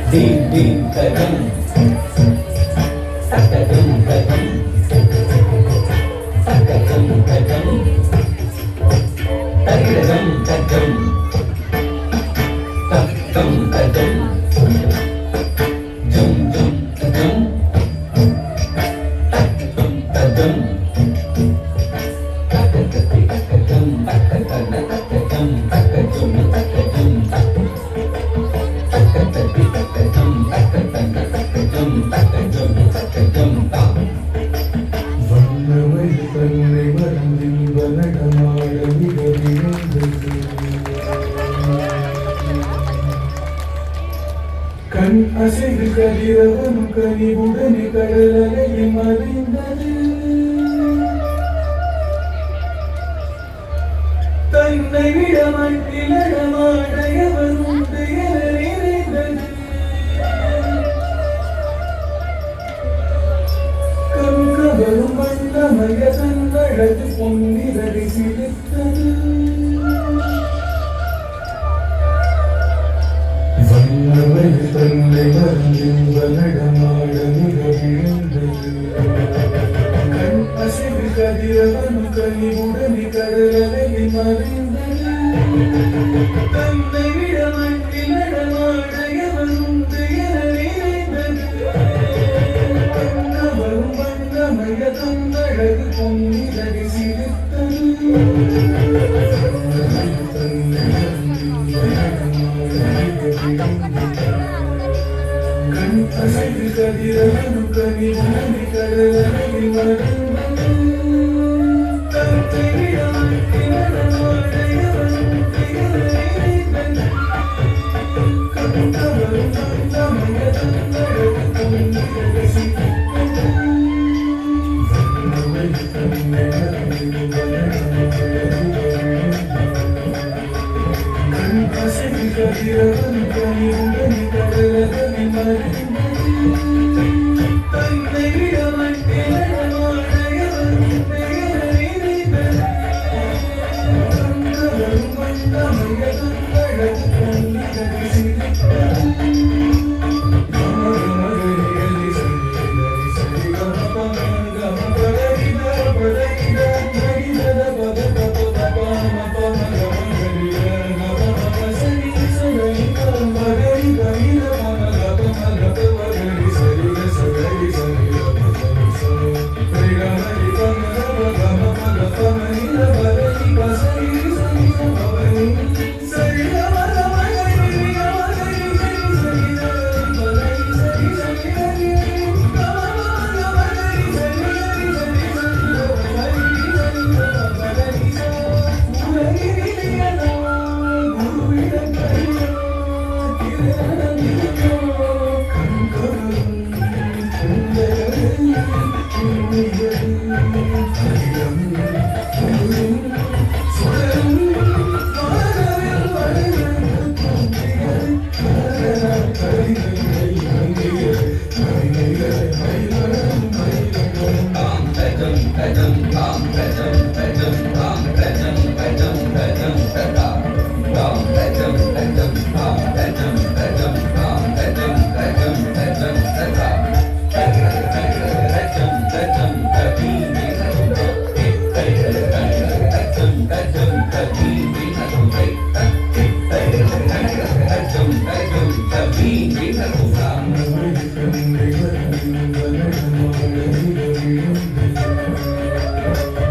Ding ding kadam, takadum kadam, takadum kadam, takadum kadam, takadum kadam, dum dum kadam, takadum kadam, takadum kadam, takadum kadam, takadum kadam. வண்ணமை தன்னை மறந்தின் வனடமாட மிக விழுந்தது கண் அசைவு கதிரவன் கனிவுடனே கடலலையில் மறைந்தது தன்னை விட மண்ணில் நடமாடையவன் உண்டு என நிறைந்தது கண்கவரும் வண்ணமய தன்னழகு பொன்னிரடி சிலிர்த்தது வண்ணமை தன்னை மறந்தின் வனடமாட மிக விழுந்தது கண் அசைவு கதிரவன் கனிவுடனே கடலலையில் மறைந்தது தன்னை விட மண்ணில் நடமாடையவன் உண்டு என நிறைந்தது கண்ணவரும் வண்ணமய தன்னழகு பொன்னிரடி சிலிர்த்தது கண் அசைவு கதிரவன் கனிவுடனே கடலலையில் மறைந்தது தன்னை விட மண்ணில் நடமாடையவன் உண்டு என நிறைந்தது கண்ணவரும் வண்ணமய தன்னழகு பொன்னிரடி சிலிர்த்தது வண்ணமை தன்னை மறந்தின்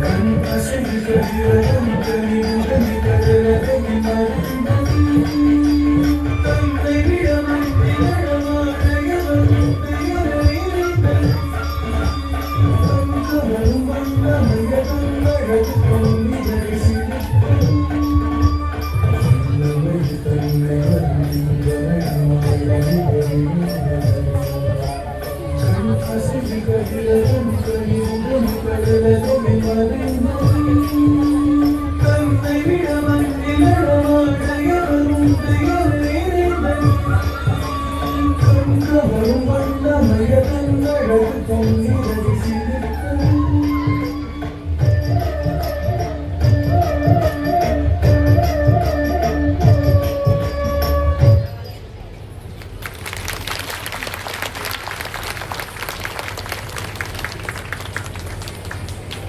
கண் அசைவு கதிரவன் கனிவுடனே கடலலையில் மறைந்தது தன்னை விட மண்ணில் நடமாடையவன் உண்டு என நிறைந்தது கண்ணவரும் வண்ணமய தன்னழகு பொன்னிரடி சிலிர்த்தது தன்னை விட மண்ணில் நடமாடையவன் உண்டு